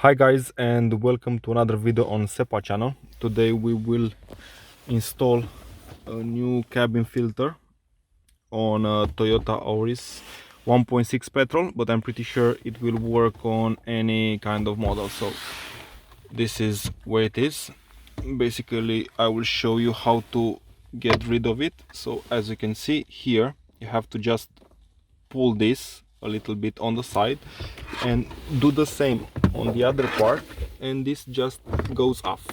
Hi guys, and welcome to another video on SEPA channel. Today we will install a new cabin filter on a Toyota Auris 1.6 petrol, but I'm pretty sure it will work on any kind of model. So this is where it is. Basically I will show you how to get rid of it. So as you can see here, you have to just pull this a little bit on the side and do the same on the other part, and this just goes off.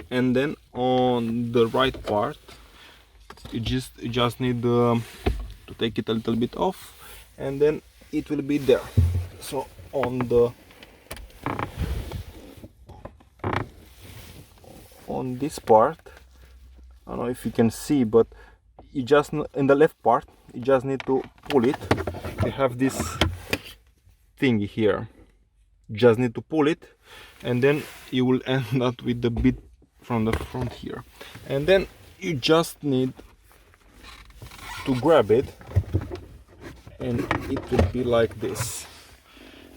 And then on the right part you just need to take it a little bit off, and then it will be there. So on this part, I don't know if you can see, but you just, in the left part, you just need to pull it. You have this thingy here, just need to pull it, and then you will end up with the bit from the front here, and then you just need to grab it, and it will be like this.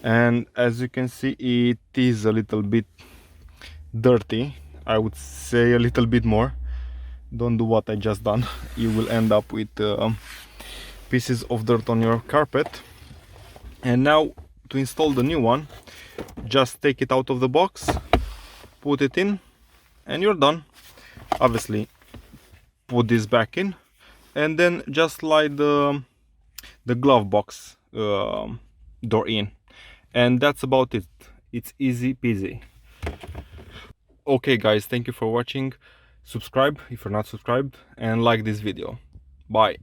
And as you can see, it is a little bit dirty. I would say a little bit more. Don't do what I just done. You will end up with pieces of dirt on your carpet. And now to install the new one, just take it out of the box, put it in, and you're done. Obviously put this back in, and then just slide the glove box door in, and that's about it. It's easy peasy. Okay guys, thank you for watching. Subscribe if you're not subscribed, and like this video. Bye.